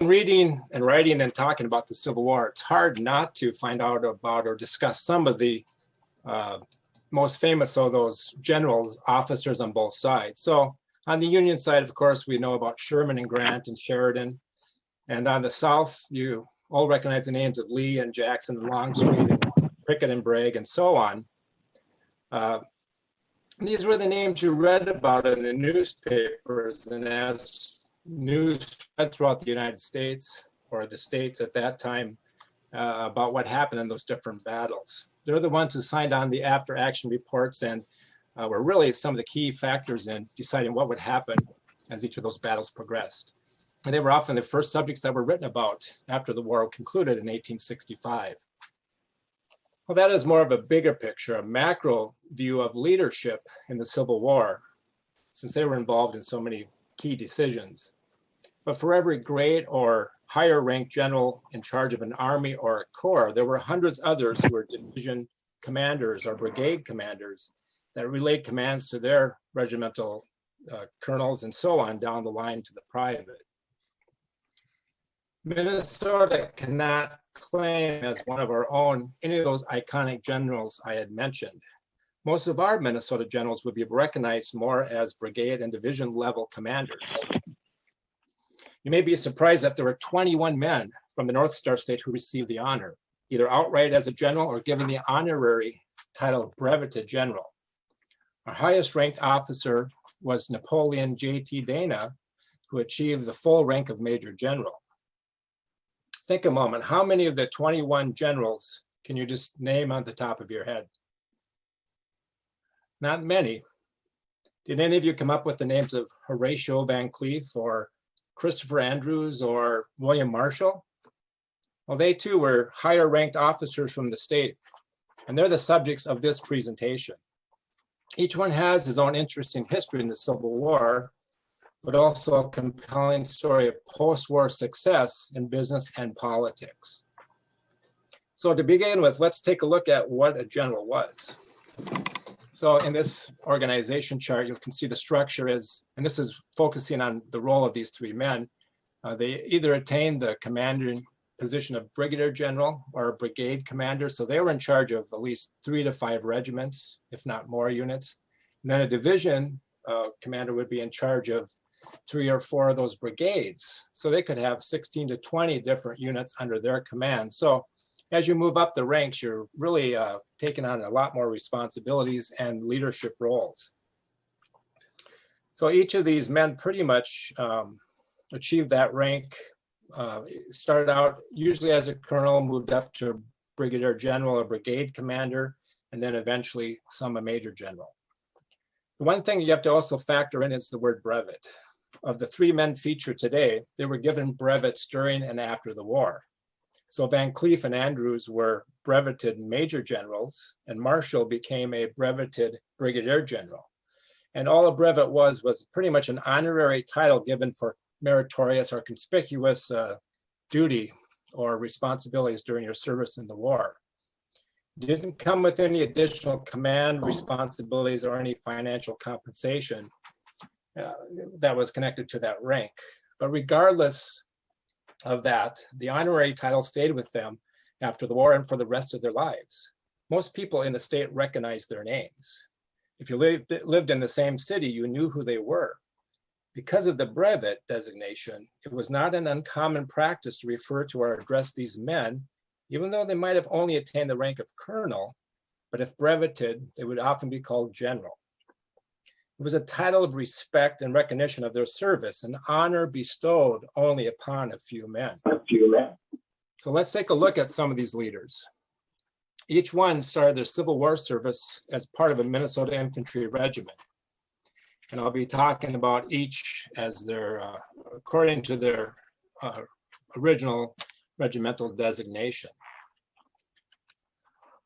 reading and writing and talking about the Civil War, it's hard not to find out about or discuss some of the most famous of those generals, officers on both sides. So on the Union side, of course, we know about Sherman and Grant and Sheridan. And on the South, you all recognize the names of Lee and Jackson and Longstreet and Pickett and Bragg and so on. These were the names you read about in the newspapers, and as news spread throughout the United States, or the states at that time, about what happened in those different battles. They're the ones who signed on the after action reports and were really some of the key factors in deciding what would happen as each of those battles progressed. And they were often the first subjects that were written about after the war concluded in 1865. Well, that is more of a bigger picture, a macro view of leadership in the Civil War, since they were involved in so many key decisions. But for every great or higher ranked general in charge of an army or a corps, there were hundreds others who were division commanders or brigade commanders that relayed commands to their regimental colonels and so on down the line to the private. Minnesota cannot claim as one of our own any of those iconic generals I had mentioned. Most of our Minnesota generals would be recognized more as brigade and division level commanders. You may be surprised that there were 21 men from the North Star State who received the honor, either outright as a general or given the honorary title of breveted general. Our highest ranked officer was Napoleon J.T. Dana, who achieved the full rank of Major General. Think a moment, how many of the 21 generals can you just name on the top of your head? Not many. Did any of you come up with the names of Horatio Van Cleef or Christopher Andrews or William Marshall? Well, they too were higher ranked officers from the state, and they're the subjects of this presentation. Each one has his own interesting history in the Civil War, but also a compelling story of post-war success in business and politics. So to begin with, let's take a look at what a general was. So in this organization chart, you can see the structure is, and this is focusing on the role of these three men. They either attained the commanding position of brigadier general or brigade commander. So they were in charge of at least 3 to 5 regiments, if not more units. And then a division commander would be in charge of 3 or 4 of those brigades. So they could have 16 to 20 different units under their command. So as you move up the ranks, you're really taking on a lot more responsibilities and leadership roles. So each of these men pretty much achieved that rank. Started out usually as a colonel, moved up to brigadier general or brigade commander, and then eventually some a major general. The one thing you have to also factor in is the word brevet. Of the 3 men featured today, they were given brevets during and after the war. So Van Cleef and Andrews were breveted major generals, and Marshall became a breveted brigadier general. And all a brevet was pretty much an honorary title given for meritorious or conspicuous duty or responsibilities during your service in the war. Didn't come with any additional command responsibilities or any financial compensation that was connected to that rank. But regardless of that, the honorary title stayed with them after the war and for the rest of their lives. Most people in the state recognized their names. If you lived in the same city, you knew who they were. Because of the brevet designation, it was not an uncommon practice to refer to or address these men, even though they might have only attained the rank of colonel, but if breveted, they would often be called general. It was a title of respect and recognition of their service, an honor bestowed only upon a few men. So let's take a look at some of these leaders. Each one started their Civil War service as part of a Minnesota infantry regiment. And I'll be talking about each as their, according to their original regimental designation.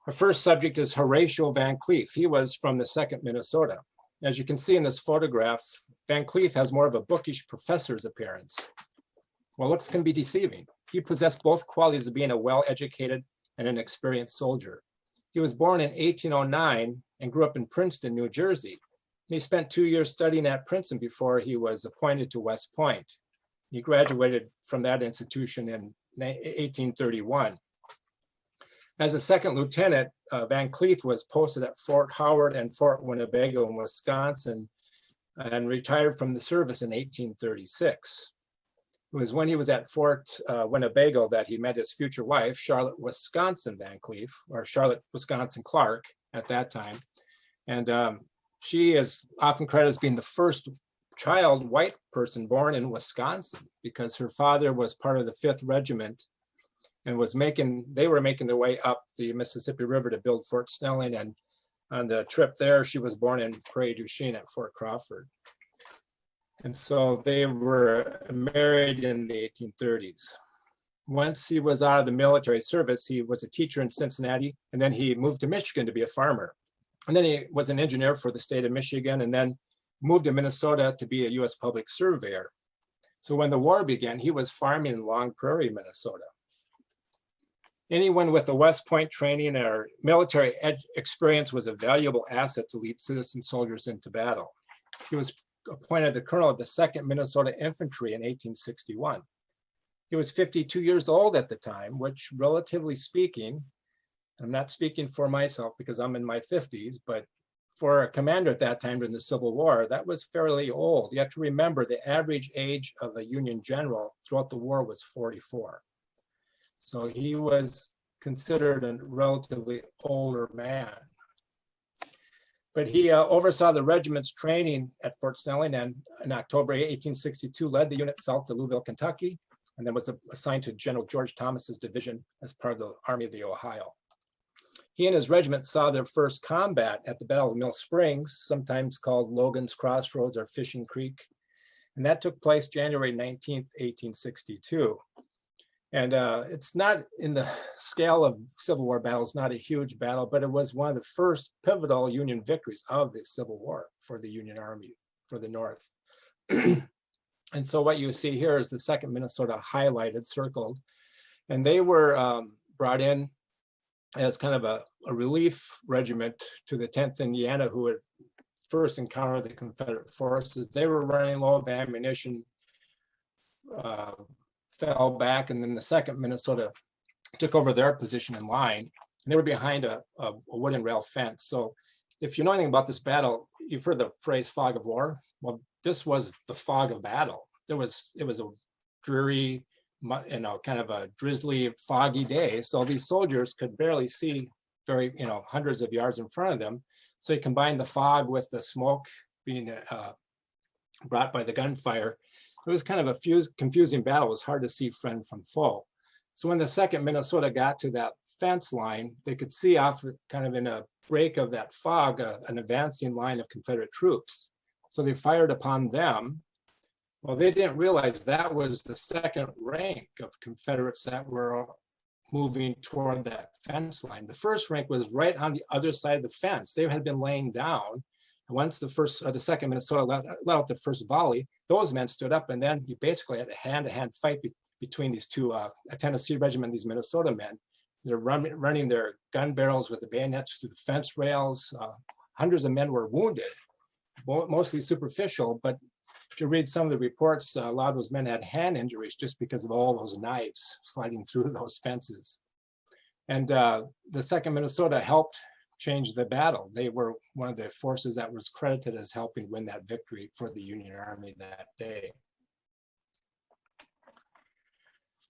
Our first subject is Horatio Van Cleef. He was from the 2nd Minnesota. As you can see in this photograph, Van Cleef has more of a bookish professor's appearance. Well, looks can be deceiving. He possessed both qualities of being a well-educated and an experienced soldier. He was born in 1809 and grew up in Princeton, New Jersey. He spent 2 years studying at Princeton before he was appointed to West Point. He graduated from that institution in 1831. As a second lieutenant, Van Cleef was posted at Fort Howard and Fort Winnebago in Wisconsin and retired from the service in 1836. It was when he was at Fort Winnebago that he met his future wife, Charlotte Wisconsin Van Cleef, or Charlotte Wisconsin Clark at that time. And she is often credited as being the first child white person born in Wisconsin, because her father was part of the 5th Regiment and they were making their way up the Mississippi River to build Fort Snelling. And on the trip there, she was born in Prairie du Chien at Fort Crawford. And so they were married in the 1830s. Once he was out of the military service, he was a teacher in Cincinnati, and then he moved to Michigan to be a farmer. And then he was an engineer for the state of Michigan, and then moved to Minnesota to be a U.S. public surveyor. So when the war began, he was farming in Long Prairie, Minnesota. Anyone with a West Point training or military experience was a valuable asset to lead citizen soldiers into battle. He was appointed the colonel of the 2nd Minnesota Infantry in 1861. He was 52 years old at the time, which, relatively speaking, I'm not speaking for myself because I'm in my 50s, but for a commander at that time during the Civil War, that was fairly old. You have to remember the average age of a Union general throughout the war was 44. So he was considered a relatively older man. But he oversaw the regiment's training at Fort Snelling, and in October 1862 led the unit south to Louisville, Kentucky, and then was assigned to General George Thomas's division as part of the Army of the Ohio. He and his regiment saw their first combat at the Battle of Mill Springs, sometimes called Logan's Crossroads or Fishing Creek, and that took place January 19th, 1862. And it's not, in the scale of Civil War battles, not a huge battle, but it was one of the first pivotal Union victories of the Civil War for the Union Army, for the North. And so what you see here is the 2nd Minnesota highlighted, circled, and they were brought in as kind of a relief regiment to the 10th Indiana, who had first encountered the Confederate forces. They were running low of ammunition, fell back, and then the 2nd Minnesota took over their position in line. And they were behind a wooden rail fence. So if you know anything about this battle, you've heard the phrase fog of war. Well, this was the fog of battle. It was a dreary, kind of a drizzly, foggy day. So these soldiers could barely see hundreds of yards in front of them. So you combine the fog with the smoke being brought by the gunfire. It was kind of a confusing battle. It was hard to see friend from foe. So when the 2nd Minnesota got to that fence line, they could see off kind of in a break of that fog, an advancing line of Confederate troops. So they fired upon them. Well, they didn't realize that was the 2nd rank of Confederates that were moving toward that fence line. The 1st rank was right on the other side of the fence. They had been laying down. And once the 2nd Minnesota let out the first volley, those men stood up, and then you basically had a hand-to-hand fight between these two, a Tennessee regiment, these Minnesota men. They're running their gun barrels with the bayonets through the fence rails. Hundreds of men were wounded, mostly superficial, but if you read some of the reports, a lot of those men had hand injuries just because of all those knives sliding through those fences. And the 2nd Minnesota helped change the battle. They were one of the forces that was credited as helping win that victory for the Union Army that day.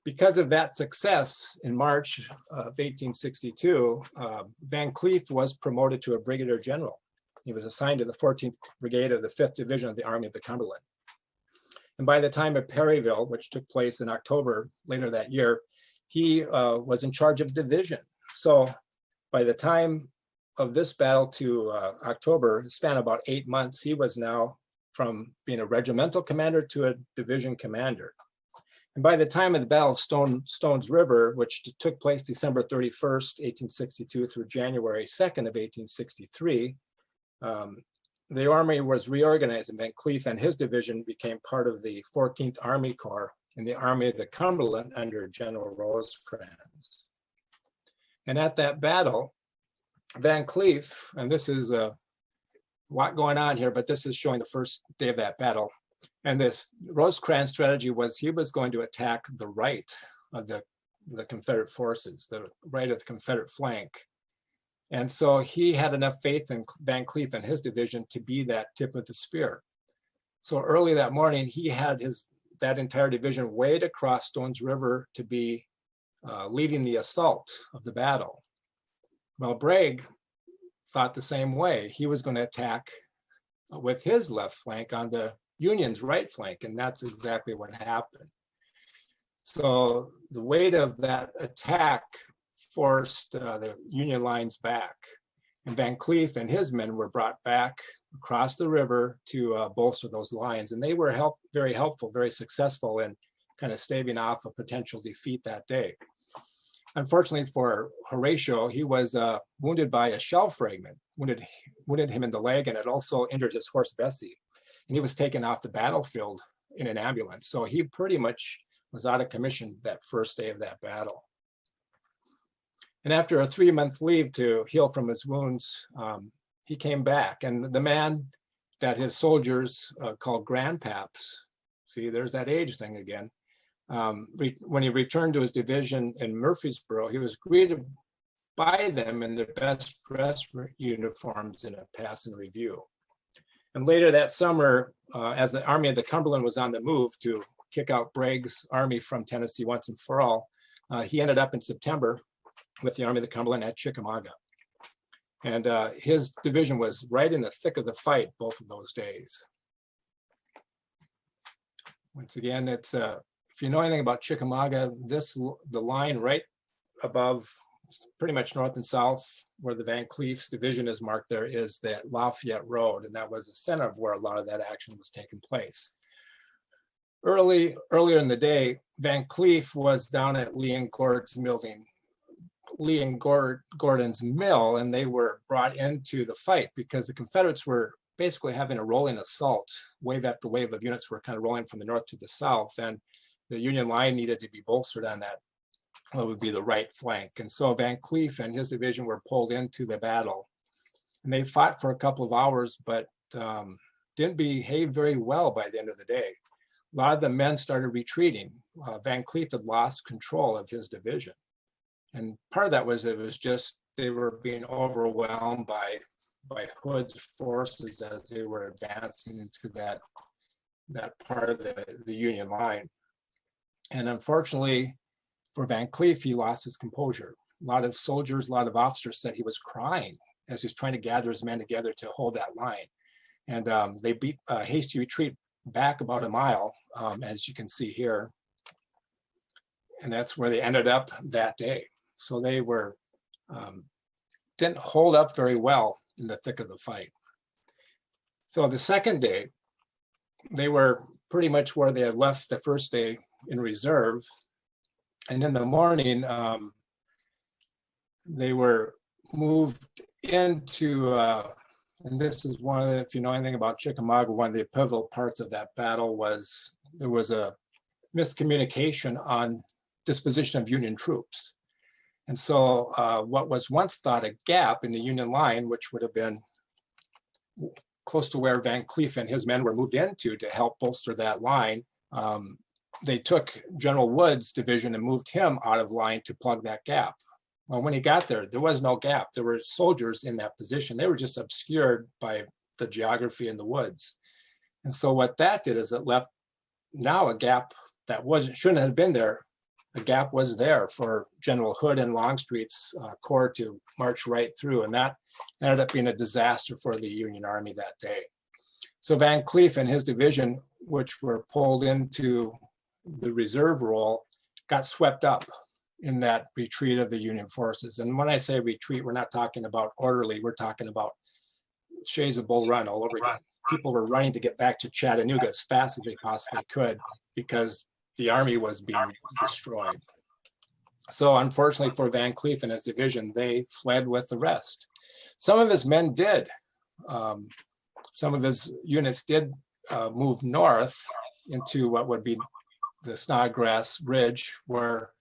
Because of that success, in March of 1862, Van Cleef was promoted to a brigadier general. He was assigned to the 14th Brigade of the 5th Division of the Army of the Cumberland. And by the time of Perryville, which took place in October later that year, he was in charge of division. So by the time of this battle to October, span about 8 months, he was now from being a regimental commander to a division commander. And by the time of the Battle of Stones River, which took place December 31st, 1862 through January 2nd of 1863, the Army was reorganized, and Van Cleef and his division became part of the 14th Army Corps in the Army of the Cumberland under General Rosecrans. And at that battle, Van Cleef, and this is a lot going on here, but this is showing the first day of that battle. And this Rosecrans strategy was he was going to attack the right of the Confederate forces, the right of the Confederate flank. And so he had enough faith in Van Cleef and his division to be that tip of the spear. So early that morning, he had that entire division weighed across Stones River to be leading the assault of the battle. Well, Bragg thought the same way. He was going to attack with his left flank on the Union's right flank, and that's exactly what happened. So the weight of that attack forced the Union lines back, and Van Cleef and his men were brought back across the river to bolster those lines, and they were very helpful, very successful in kind of staving off a potential defeat that day. Unfortunately for Horatio, he was wounded by a shell fragment, wounded him in the leg, and it also injured his horse Bessie. And he was taken off the battlefield in an ambulance. So he pretty much was out of commission that first day of that battle. And after a 3-month leave to heal from his wounds, he came back. And the man that his soldiers called grandpaps, see, there's that age thing again. When he returned to his division in Murfreesboro, he was greeted by them in their best dress uniforms in a passing review. And later that summer, as the Army of the Cumberland was on the move to kick out Bragg's army from Tennessee once and for all, he ended up in September with the Army of the Cumberland at Chickamauga. And his division was right in the thick of the fight both of those days. Once again, it's if you know anything about Chickamauga, the line right above, pretty much north and south, where the Van Cleef's division is marked, there is that Lafayette Road, and that was the center of where a lot of that action was taking place. Earlier in the day, Van Cleef was down at Lee and Gordon's mill, and they were brought into the fight because the Confederates were basically having a rolling assault. Wave after wave of units were kind of rolling from the north to the south, and the Union line needed to be bolstered on that, what would be the right flank. And so Van Cleef and his division were pulled into the battle. And they fought for a couple of hours, but didn't behave very well by the end of the day. A lot of the men started retreating. Van Cleef had lost control of his division. And part of that was they were being overwhelmed by Hood's forces as they were advancing into that part of the Union line. And unfortunately for Van Cleef, he lost his composure. A lot of soldiers, a lot of officers said he was crying as he's trying to gather his men together to hold that line. And they beat a hasty retreat back about a mile, as you can see here. And that's where they ended up that day. So they were, didn't hold up very well in the thick of the fight. So the second day, they were pretty much where they had left the first day in reserve. And in the morning, they were moved into, and this is one of the, if you know anything about Chickamauga, one of the pivotal parts of that battle was there was a miscommunication on disposition of Union troops. And so what was once thought a gap in the Union line, which would have been close to where Van Cleef and his men were moved into to help bolster that line, they took General Wood's division and moved him out of line to plug that gap. Well, when he got there, there was no gap. There were soldiers in that position. They were just obscured by the geography in the woods. And so what that did is it left now a gap that shouldn't have been there. A gap was there for General Hood and Longstreet's corps to march right through. And that ended up being a disaster for the Union Army that day. So Van Cleef and his division, which were pulled into the reserve role, got swept up in that retreat of the Union forces. And when I say retreat, we're not talking about orderly, we're talking about shades of Bull Run all over again. People were running to get back to Chattanooga as fast as they possibly could because the army was being destroyed. So unfortunately for Van Cleef and his division, they fled with the rest. Some of his men did. Some of his units did move north into what would be the Snodgrass Ridge, where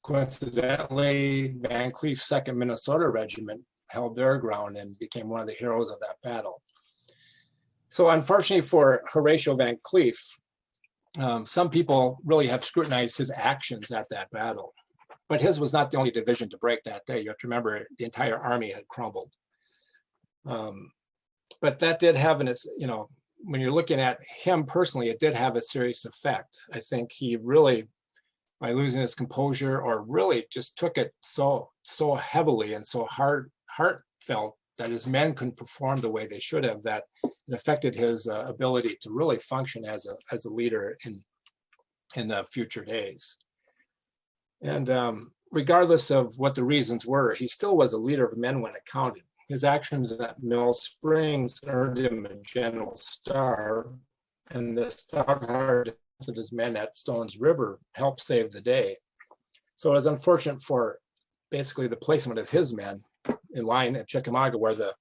coincidentally Van Cleef's 2nd Minnesota Regiment held their ground and became one of the heroes of that battle. So unfortunately for Horatio Van Cleef, some people really have scrutinized his actions at that battle. But his was not the only division to break that day. You have to remember the entire army had crumbled. But that did have when you're looking at him personally, it did have a serious effect. I think he really, by losing his composure, or really just took it so heavily and so heartfelt that his men couldn't perform the way they should have, that it affected his ability to really function as a leader in the future days. And regardless of what the reasons were, he still was a leader of men when it counted. His actions at Mill Springs earned him a General Star, and the stout-hearted of his men at Stones River helped save the day. So it was unfortunate for basically the placement of his men in line at Chickamauga, where the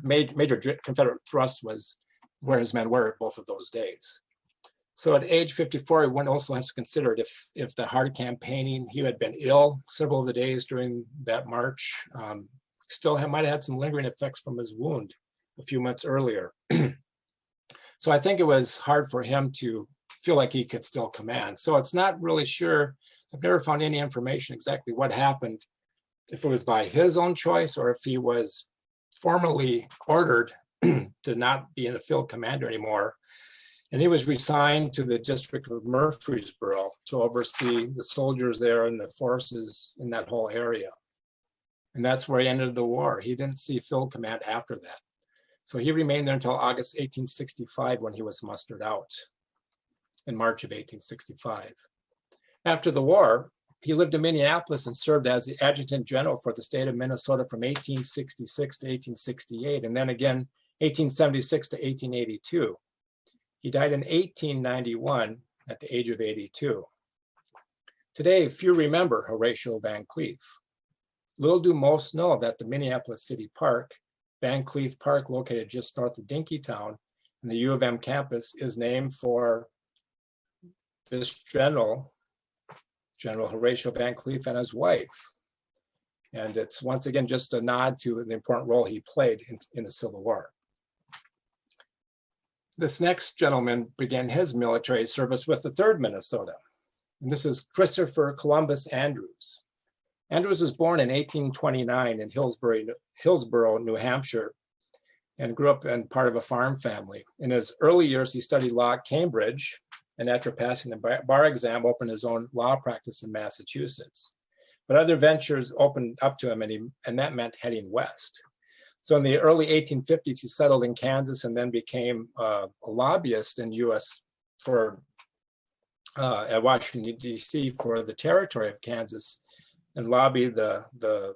major Confederate thrust was where his men were both of those days. So at age 54, one also has to consider if the hard campaigning, he had been ill several of the days during that march, still might have had some lingering effects from his wound a few months earlier. So I think it was hard for him to feel like he could still command. So it's not really sure. I've never found any information exactly what happened, if it was by his own choice or if he was formally ordered to not be in a field commander anymore. And he was resigned to the district of Murfreesboro to oversee the soldiers there and the forces in that whole area. And that's where he ended the war. He didn't see field command after that. So he remained there until August 1865, when he was mustered out in March of 1865. After the war, he lived in Minneapolis and served as the adjutant general for the state of Minnesota from 1866 to 1868, and then again 1876 to 1882. He died in 1891 at the age of 82. Today, few remember Horatio Van Cleef. Little do most know that the Minneapolis City Park, Van Cleef Park, located just north of Dinkytown, and the U of M campus, is named for this General Horatio Van Cleef, and his wife. And it's once again just a nod to the important role he played in the Civil War. This next gentleman began his military service with the 3rd Minnesota. And this is Christopher Columbus Andrews. Andrews was born in 1829 in Hillsborough, New Hampshire, and grew up in part of a farm family. In his early years, he studied law at Cambridge, and after passing the bar exam, opened his own law practice in Massachusetts. But other ventures opened up to him, and that meant heading west. So in the early 1850s, he settled in Kansas and then became a lobbyist in U.S. At Washington, D.C. for the territory of Kansas, and lobbied the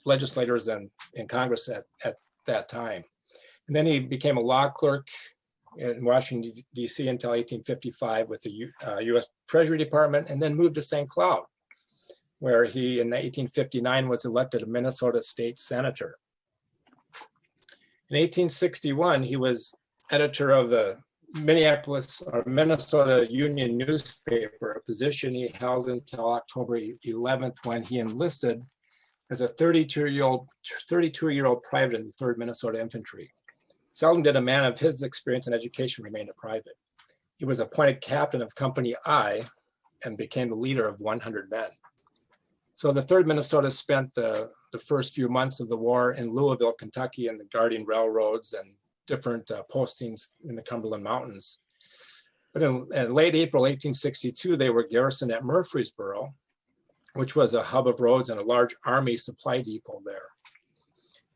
legislators in Congress at that time. And then he became a law clerk in Washington, D.C. until 1855 with the U.S. Treasury Department, and then moved to St. Cloud, where he in 1859 was elected a Minnesota state senator. In 1861, he was editor of the Minnesota Union newspaper, a position he held until October 11th, when he enlisted as a 32-year-old private in the 3rd Minnesota Infantry. Seldom did a man of his experience and education remain a private. He was appointed captain of Company I and became the leader of 100 men. So the 3rd Minnesota spent the first few months of the war in Louisville, Kentucky, and guarding railroads and different postings in the Cumberland Mountains. But in late April 1862, they were garrisoned at Murfreesboro, which was a hub of roads and a large army supply depot there.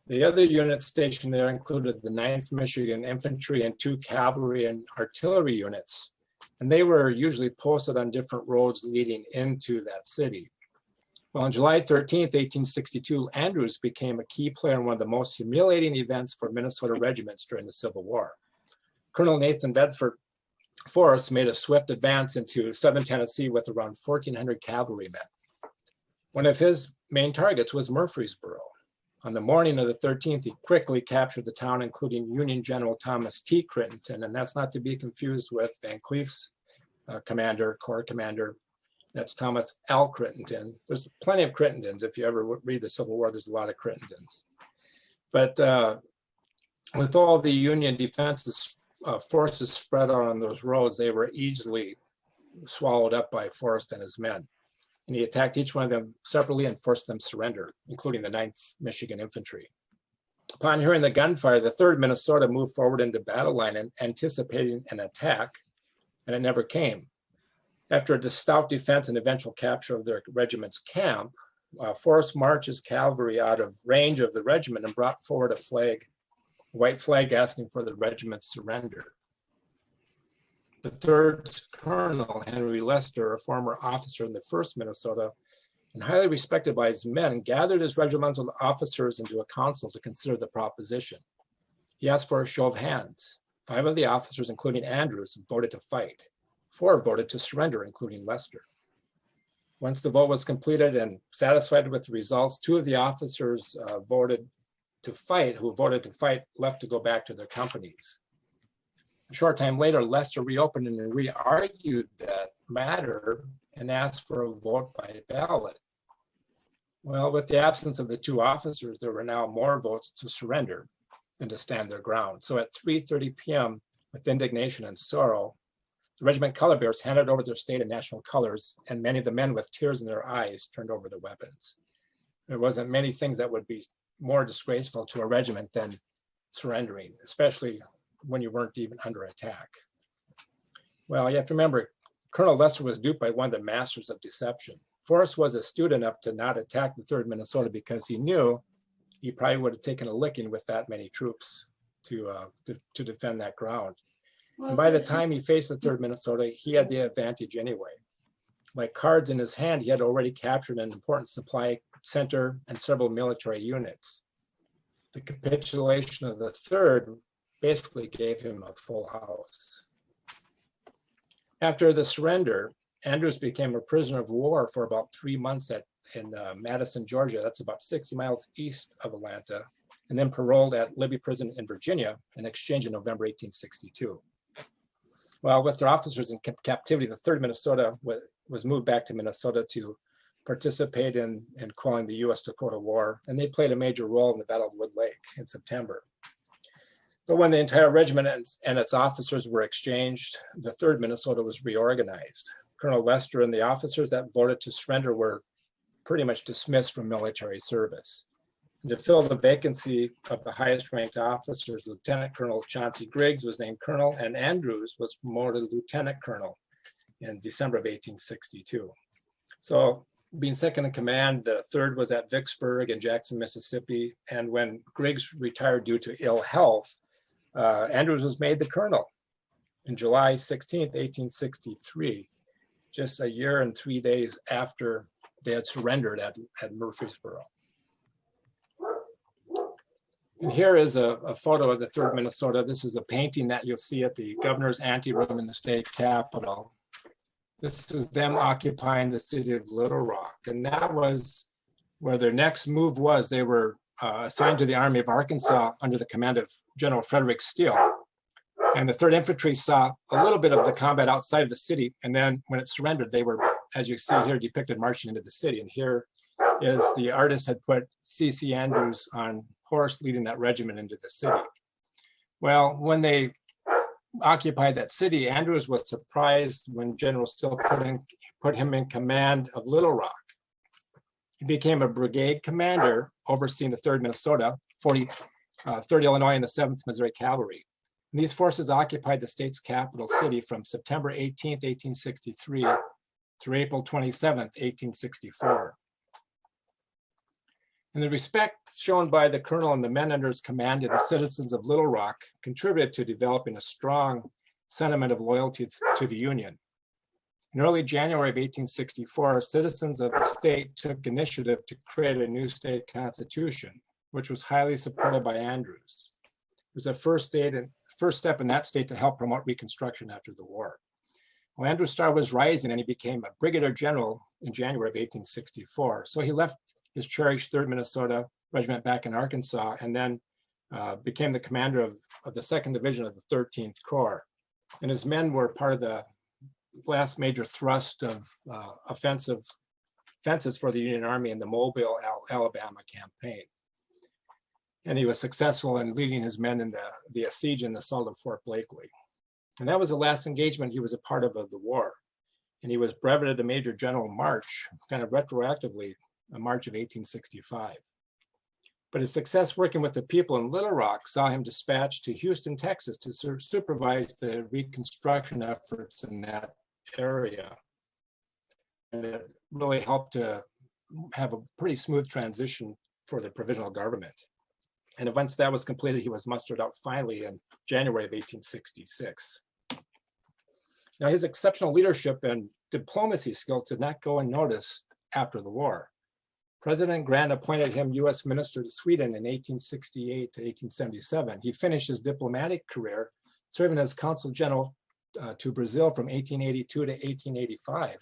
The other units stationed there included the 9th Michigan Infantry and 2 cavalry and artillery units. And they were usually posted on different roads leading into that city. Well, on July 13th, 1862, Andrews became a key player in one of the most humiliating events for Minnesota regiments during the Civil War. Colonel Nathan Bedford Forrest made a swift advance into southern Tennessee with around 1,400 cavalrymen. One of his main targets was Murfreesboro. On the morning of the 13th, he quickly captured the town, including Union General Thomas T. Crittenden, and that's not to be confused with Van Cleef's corps commander. That's Thomas L. Crittenden. There's plenty of Crittendens. If you ever read the Civil War, there's a lot of Crittendens. But With all the Union defenses forces spread out on those roads, they were easily swallowed up by Forrest and his men. And he attacked each one of them separately and forced them to surrender, including the 9th Michigan Infantry. Upon hearing the gunfire, the 3rd Minnesota moved forward into battle line and anticipating an attack, and it never came. After a stout defense and eventual capture of their regiment's camp, Forrest marched his cavalry out of range of the regiment and brought forward a white flag asking for the regiment's surrender. The 3rd Colonel, Henry Lester, a former officer in the 1st Minnesota, and highly respected by his men, gathered his regimental officers into a council to consider the proposition. He asked for a show of hands. 5 of the officers, including Andrews, voted to fight. 4 voted to surrender, including Lester. Once the vote was completed and satisfied with the results, 2 of the officers who voted to fight, left to go back to their companies. A short time later, Lester reopened and re-argued that matter and asked for a vote by ballot. Well, with the absence of the 2 officers, there were now more votes to surrender than to stand their ground. So at 3:30 p.m., with indignation and sorrow, the regiment color bearers handed over their state and national colors, and many of the men with tears in their eyes turned over their weapons. There wasn't many things that would be more disgraceful to a regiment than surrendering, especially when you weren't even under attack. Well, you have to remember, Colonel Lester was duped by one of the masters of deception. Forrest was astute enough to not attack the 3rd Minnesota because he knew he probably would have taken a licking with that many troops to defend that ground. And by the time he faced the 3rd Minnesota, he had the advantage anyway. Like cards in his hand, he had already captured an important supply center and several military units. The capitulation of the 3rd basically gave him a full house. After the surrender, Andrews became a prisoner of war for about 3 months in Madison, Georgia. That's about 60 miles east of Atlanta, and then paroled at Libby Prison in Virginia in exchange in November 1862. Well, with their officers in captivity, the 3rd Minnesota was moved back to Minnesota to participate in quelling the U.S.-Dakota War, and they played a major role in the Battle of Wood Lake in September. But when the entire regiment and its officers were exchanged, the 3rd Minnesota was reorganized. Colonel Lester and the officers that voted to surrender were pretty much dismissed from military service. And to fill the vacancy of the highest ranked officers, Lieutenant Colonel Chauncey Griggs was named colonel, and Andrews was promoted lieutenant colonel in December of 1862. So being second in command, the 3rd was at Vicksburg and Jackson, Mississippi. And when Griggs retired due to ill health, Andrews was made the colonel in July 16th, 1863, just a year and 3 days after they had surrendered at Murfreesboro. And here is a photo of the 3rd Minnesota. This is a painting that you'll see at the governor's anteroom in the state capitol. This is them occupying the city of Little Rock. And that was where their next move was. They were assigned to the Army of Arkansas under the command of General Frederick Steele. And the 3rd Infantry saw a little bit of the combat outside of the city. And then when it surrendered, they were, as you see here, depicted marching into the city. And here is the artist had put C.C. Andrews on horse leading that regiment into the city. Well, when they occupied that city, Andrews was surprised when General Steele put him in command of Little Rock. He became a brigade commander overseeing the 3rd Minnesota, 3rd Illinois, and the 7th Missouri Cavalry. And these forces occupied the state's capital city from September 18th, 1863 through April 27th, 1864. And the respect shown by the colonel and the men under his command to the citizens of Little Rock contributed to developing a strong sentiment of loyalty to the Union. In early January of 1864, citizens of the state took initiative to create a new state constitution, which was highly supported by Andrews. It was the first step in that state to help promote Reconstruction after the war. Well, Andrew's star was rising and he became a brigadier general in January of 1864. So he left his cherished 3rd Minnesota Regiment back in Arkansas and then became the commander of the 2nd Division of the 13th Corps. And his men were part of the last major thrust of offenses for the Union Army in the Mobile, Alabama campaign. And he was successful in leading his men in the siege and assault of Fort Blakely. And that was the last engagement he was a part of the war. And he was brevetted to Major General March, kind of retroactively, in March of 1865. But his success working with the people in Little Rock saw him dispatched to Houston, Texas to supervise the reconstruction efforts in that area. And it really helped to have a pretty smooth transition for the provisional government. And once that was completed, he was mustered out finally in January of 1866. Now, his exceptional leadership and diplomacy skills did not go unnoticed after the war. President Grant appointed him U.S. Minister to Sweden in 1868 to 1877. He finished his diplomatic career serving as Consul General to Brazil from 1882 to 1885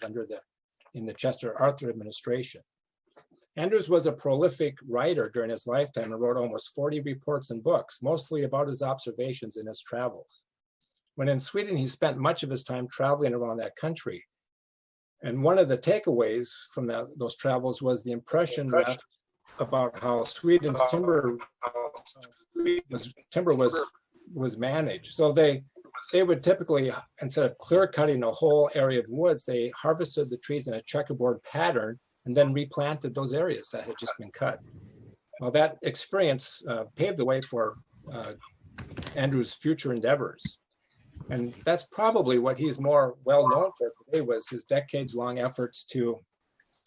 in the Chester Arthur administration. Andrews was a prolific writer during his lifetime and wrote almost 40 reports and books, mostly about his observations in his travels. When in Sweden, he spent much of his time traveling around that country. And one of the takeaways from those travels was the impression left about how Sweden's timber was managed. So they would typically, instead of clear cutting a whole area of woods, they harvested the trees in a checkerboard pattern and then replanted those areas that had just been cut. Well, that experience paved the way for Andrews' future endeavors. And that's probably what he's more well known for today, was his decades-long efforts to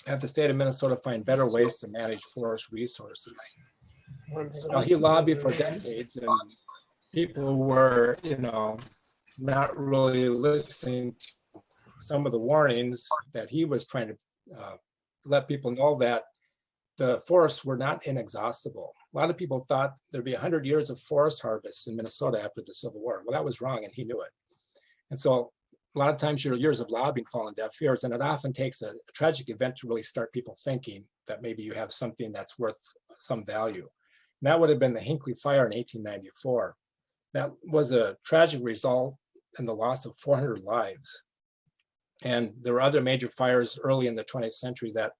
have the state of Minnesota find better ways to manage forest resources. Now, he lobbied for decades, and people were, not really listening to some of the warnings that he was trying to let people know that the forests were not inexhaustible. A lot of people thought there'd be 100 years of forest harvest in Minnesota after the Civil War. Well, that was wrong, and he knew it. And so a lot of times your years of lobbying fall on deaf ears, and it often takes a tragic event to really start people thinking that maybe you have something that's worth some value. And that would have been the Hinckley Fire in 1894. That was a tragic result in the loss of 400 lives. And there were other major fires early in the 20th century that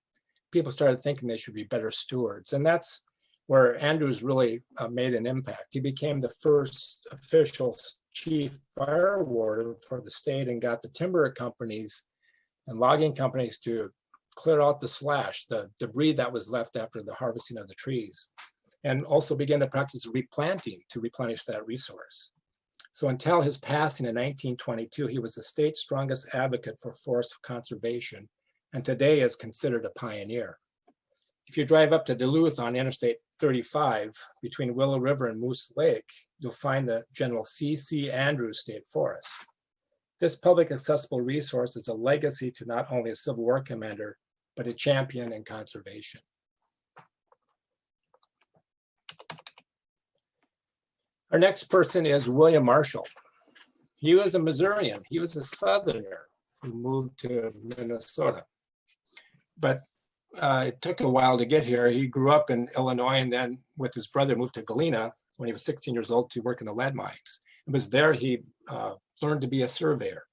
people started thinking they should be better stewards. And that's where Andrews really made an impact. He became the first official chief fire warden for the state and got the timber companies and logging companies to clear out the slash, the debris that was left after the harvesting of the trees, and also began the practice of replanting to replenish that resource. So until his passing in 1922, he was the state's strongest advocate for forest conservation, and today is considered a pioneer. If you drive up to Duluth on Interstate 35 between Willow River and Moose Lake, you'll find the General C.C. Andrews State Forest. This public accessible resource is a legacy to not only a Civil War commander, but a champion in conservation. Our next person is William Marshall. He was a Missourian. He was a Southerner who moved to Minnesota. But it took a while to get here. He grew up in Illinois and then with his brother moved to Galena when he was 16 years old to work in the lead mines. It was there he learned to be a surveyor.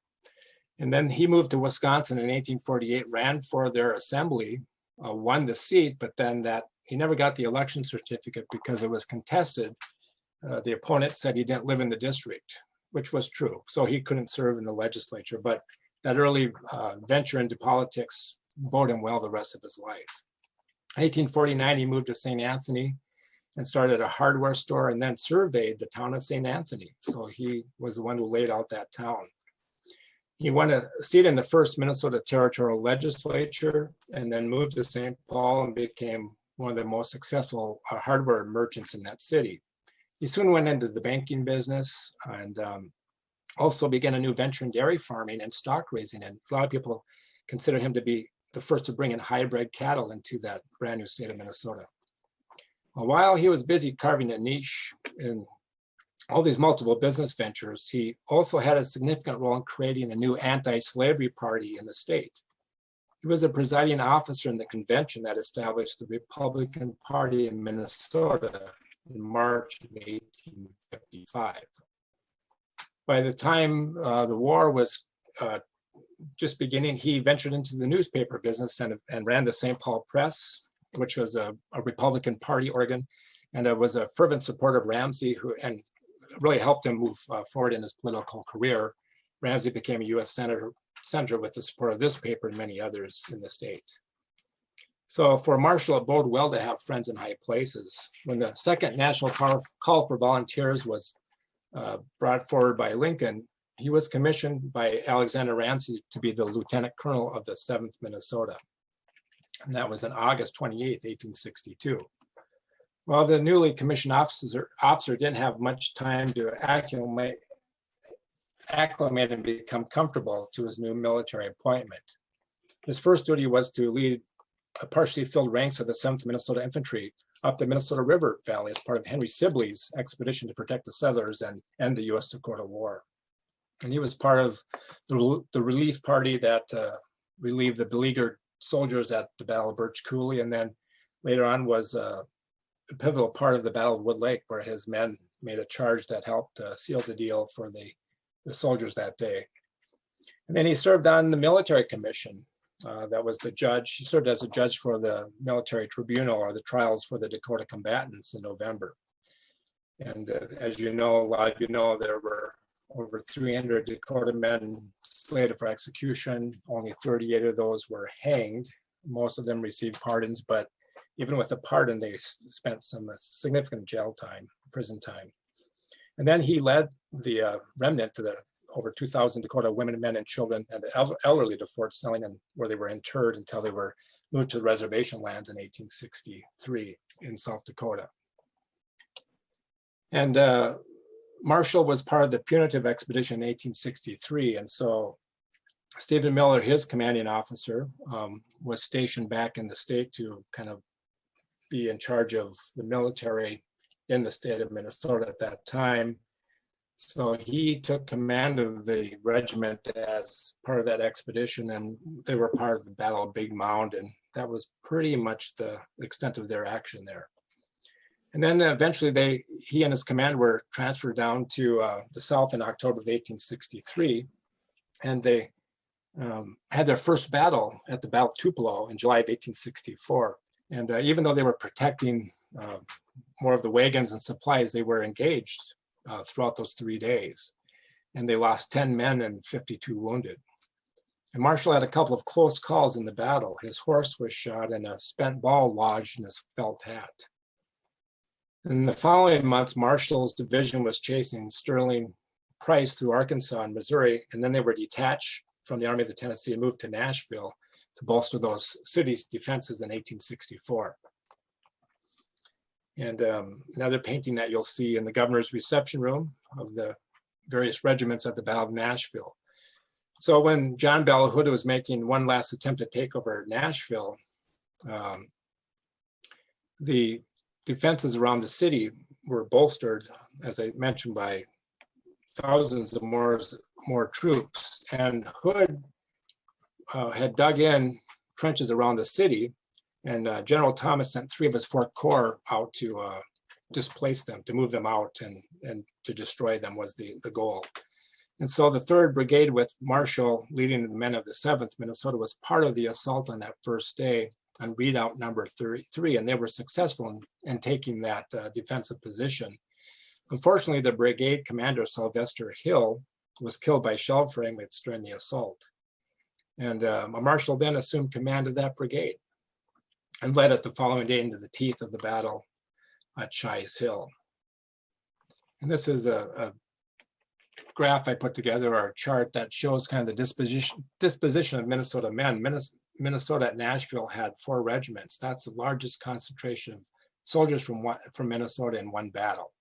And then he moved to Wisconsin in 1848, ran for their assembly, won the seat, but then he never got the election certificate because it was contested. The opponent said he didn't live in the district, which was true. So he couldn't serve in the legislature, but that early venture into politics bode him well the rest of his life. In 1849, he moved to St. Anthony and started a hardware store and then surveyed the town of St. Anthony. So he was the one who laid out that town. He won a seat in the first Minnesota Territorial Legislature and then moved to St. Paul and became one of the most successful hardware merchants in that city. He soon went into the banking business and also began a new venture in dairy farming and stock raising. And a lot of people consider him to be the first to bring in hybrid cattle into that brand new state of Minnesota. While he was busy carving a niche in all these multiple business ventures, he also had a significant role in creating a new anti-slavery party in the state. He was the presiding officer in the convention that established the Republican Party in Minnesota in March of 1855. By the time the war was just beginning, he ventured into the newspaper business and ran the St. Paul Press, which was a Republican Party organ. and was a fervent supporter of Ramsey, and really helped him move forward in his political career. Ramsey became a U.S. senator with the support of this paper and many others in the state. So for Marshall, it boded well to have friends in high places. When the second national call for volunteers was brought forward by Lincoln, he was commissioned by Alexander Ramsey to be the lieutenant colonel of the 7th Minnesota. And that was on August 28, 1862. Well, the newly commissioned officer didn't have much time to acclimate and become comfortable to his new military appointment. His first duty was to lead a partially filled ranks of the 7th Minnesota Infantry up the Minnesota River Valley as part of Henry Sibley's expedition to protect the settlers and end the U.S.-Dakota War. And he was part of the relief party that relieved the beleaguered soldiers at the Battle of Birch Coulee, and then later on was a pivotal part of the Battle of Wood Lake, where his men made a charge that helped seal the deal for the soldiers that day. And then he served on the military commission. That was the judge. He served as a judge for the military tribunal, or the trials for the Dakota combatants, in November. And as you know, a lot of you know, there were over 300 Dakota men slated for execution. Only 38 of those were hanged. Most of them received pardons, but even with the pardon, they spent some significant jail time, prison time. And then he led the remnant to the over 2,000 Dakota women, men, and children, and the elderly to Fort Snelling, where they were interred until they were moved to the reservation lands in 1863 in South Dakota. And Marshall was part of the punitive expedition in 1863, and so Stephen Miller, his commanding officer, was stationed back in the state to kind of be in charge of the military in the state of Minnesota at that time. So he took command of the regiment as part of that expedition, and they were part of the Battle of Big Mound, and that was pretty much the extent of their action there. And then eventually he and his command were transferred down to the South in October of 1863, and they had their first battle at the Battle of Tupelo in July of 1864. And even though they were protecting more of the wagons and supplies, they were engaged throughout those 3 days. And they lost 10 men and 52 wounded. And Marshall had a couple of close calls in the battle. His horse was shot and a spent ball lodged in his felt hat. In the following months, Marshall's division was chasing Sterling Price through Arkansas and Missouri, and then they were detached from the Army of the Tennessee and moved to Nashville to bolster those cities' defenses in 1864. And another painting that you'll see in the governor's reception room of the various regiments at the Battle of Nashville. So when John Ballahooda was making one last attempt to take over Nashville, the defenses around the city were bolstered, as I mentioned, by thousands of more troops. And Hood had dug in trenches around the city, and General Thomas sent 3 of his 4th Corps out to displace them, to move them out, and to destroy them was the goal. And so the 3rd Brigade, with Marshall leading the men of the 7th Minnesota, was part of the assault on that first day on redoubt number 33, and they were successful in taking that defensive position. Unfortunately, the brigade commander, Sylvester Hill, was killed by shell fragments during the assault. And Marshall then assumed command of that brigade and led it the following day into the teeth of the battle at Shies Hill. And this is a graph I put together, or a chart that shows kind of the disposition of Minnesota men. Minnesota at Nashville had 4 regiments. That's the largest concentration of soldiers from Minnesota in one battle.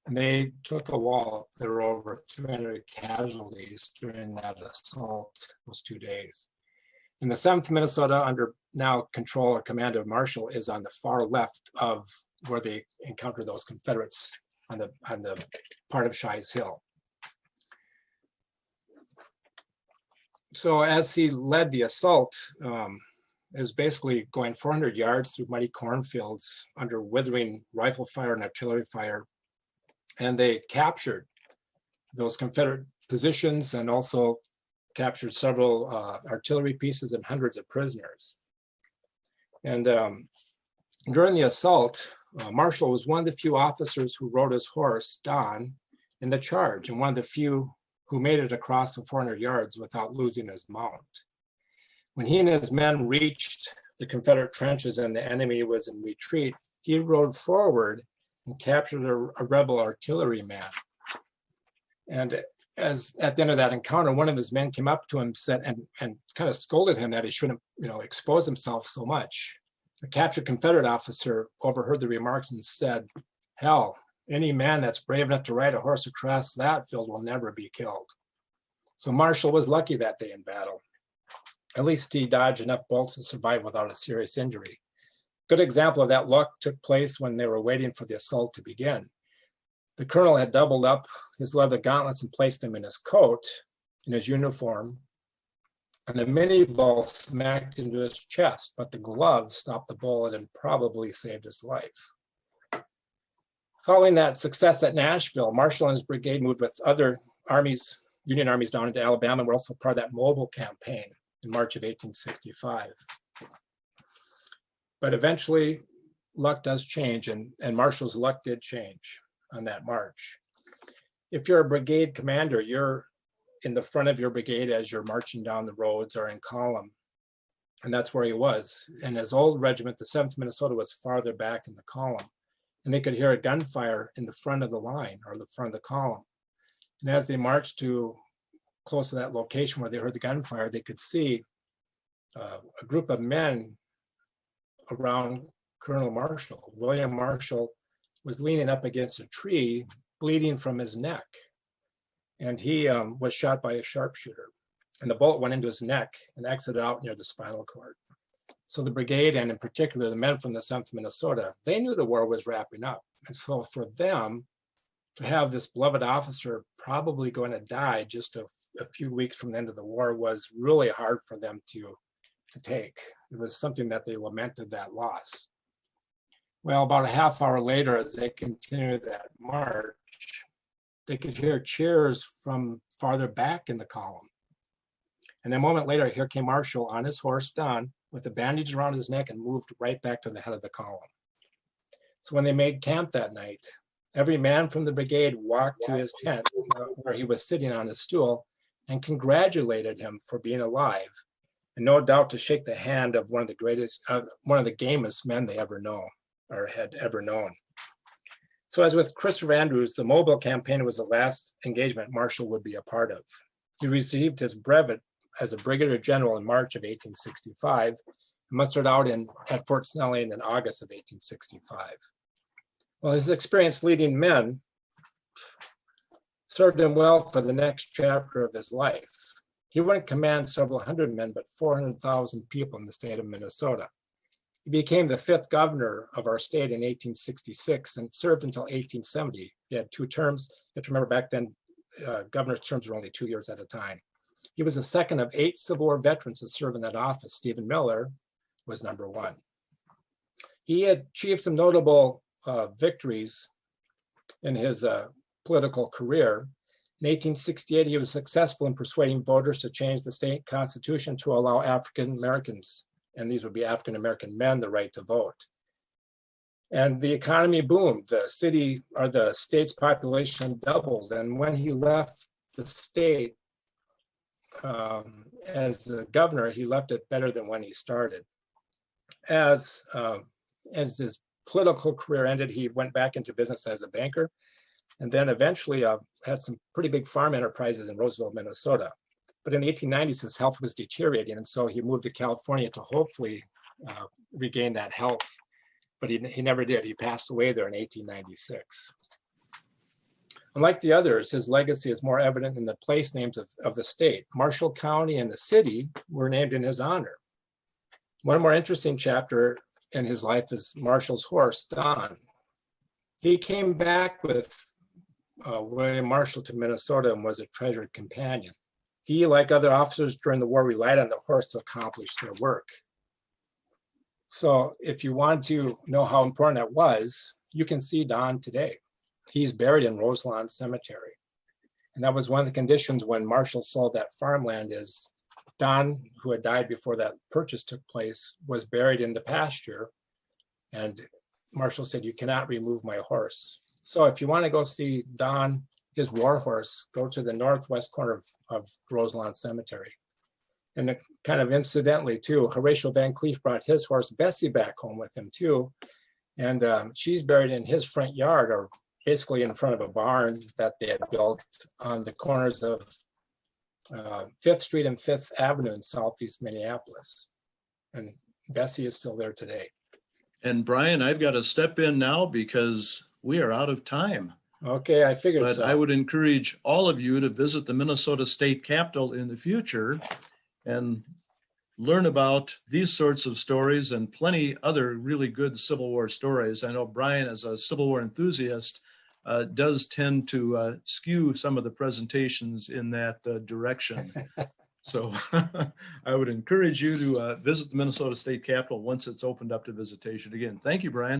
And they took a wall. There were over 200 casualties during that assault, those 2 days. And the 7th Minnesota, under now control or command of Marshall, is on the far left of where they encountered those Confederates on the part of Shies Hill. So as he led the assault, it was basically going 400 yards through muddy cornfields under withering rifle fire and artillery fire. And they captured those Confederate positions and also captured several artillery pieces and hundreds of prisoners. And during the assault, Marshall was one of the few officers who rode his horse, Don, in the charge, and one of the few who made it across the 400 yards without losing his mount. When he and his men reached the Confederate trenches and the enemy was in retreat, he rode forward and captured a rebel artilleryman. And as at the end of that encounter, one of his men came up to him and kind of scolded him that he shouldn't, expose himself so much. The captured Confederate officer overheard the remarks and said, "Hell, any man that's brave enough to ride a horse across that field will never be killed." So Marshall was lucky that day in battle. At least he dodged enough bullets to survive without a serious injury. Good example of that luck took place when they were waiting for the assault to begin. The colonel had doubled up his leather gauntlets and placed them in his coat, in his uniform, and the mini ball smacked into his chest, but the glove stopped the bullet and probably saved his life. Following that success at Nashville, Marshall and his brigade moved with other armies, Union armies down into Alabama, and were also part of that Mobile campaign in March of 1865. But eventually, luck does change, and Marshall's luck did change on that march. If you're a brigade commander, you're in the front of your brigade as you're marching down the roads or in column. And that's where he was. And his old regiment, the 7th Minnesota, was farther back in the column. And they could hear a gunfire in the front of the line or the front of the column. And as they marched to close to that location where they heard the gunfire, they could see a group of men around Colonel Marshall. William Marshall was leaning up against a tree, bleeding from his neck. And he was shot by a sharpshooter. And the bullet went into his neck and exited out near the spinal cord. So the brigade, and in particular the men from the 7th Minnesota, they knew the war was wrapping up. And so for them to have this beloved officer probably going to die just a few weeks from the end of the war was really hard for them to take. It was something that they lamented, that loss. Well, about a half hour later, as they continued that march, they could hear cheers from farther back in the column. And a moment later, here came Marshall on his horse, Don, with a bandage around his neck and moved right back to the head of the column. So when they made camp that night, every man from the brigade walked to his tent where he was sitting on his stool and congratulated him for being alive, and no doubt to shake the hand of one of the gamest men they ever know or had ever known. So as with Christopher Andrews, the Mobile campaign was the last engagement Marshall would be a part of. He received his brevet as a brigadier general in March of 1865, and mustered out at Fort Snelling in August of 1865. Well, his experience leading men served him well for the next chapter of his life. He wouldn't command several hundred men, but 400,000 people in the state of Minnesota. He became the 5th governor of our state in 1866 and served until 1870. He had 2 terms. You have to remember back then, governor's terms were only 2 years at a time. He was the second of 8 Civil War veterans to serve in that office. Stephen Miller was number 1. He had achieved some notable victories in his political career. In 1868, he was successful in persuading voters to change the state constitution to allow African Americans, and these would be African American men, the right to vote. And the economy boomed. The state's population doubled. And when he left the state as the governor, he left it better than when he started. As his political career ended, he went back into business as a banker, and then eventually had some pretty big farm enterprises in Roseville, Minnesota. But in the 1890s, his health was deteriorating, and so he moved to California to hopefully regain that health. But he never did. He passed away there in 1896. Unlike the others, his legacy is more evident in the place names of the state. Marshall County and the city were named in his honor. One more interesting chapter in his life is Marshall's horse, Don. He came back with William Marshall to Minnesota and was a treasured companion. He, like other officers during the war, relied on the horse to accomplish their work. So if you want to know how important that was, you can see Don today. He's buried in Roselawn Cemetery. And that was one of the conditions when Marshall sold that farmland is Don, who had died before that purchase took place, was buried in the pasture. And Marshall said, "You cannot remove my horse." So if you want to go see Don, his war horse, go to the northwest corner of Roselawn Cemetery. And kind of incidentally too, Horatio Van Cleef brought his horse Bessie back home with him too. And she's buried in his front yard, or basically in front of a barn that they had built on the corners of 5th Street and 5th Avenue in Southeast Minneapolis. And Bessie is still there today. And Brian, I've got to step in now because we are out of time. Okay, I figured But so. I would encourage all of you to visit the Minnesota State Capitol in the future and learn about these sorts of stories and plenty other really good Civil War stories. I know Brian, as a Civil War enthusiast, does tend to skew some of the presentations in that direction. So I would encourage you to visit the Minnesota State Capitol once it's opened up to visitation. Again, thank you, Brian.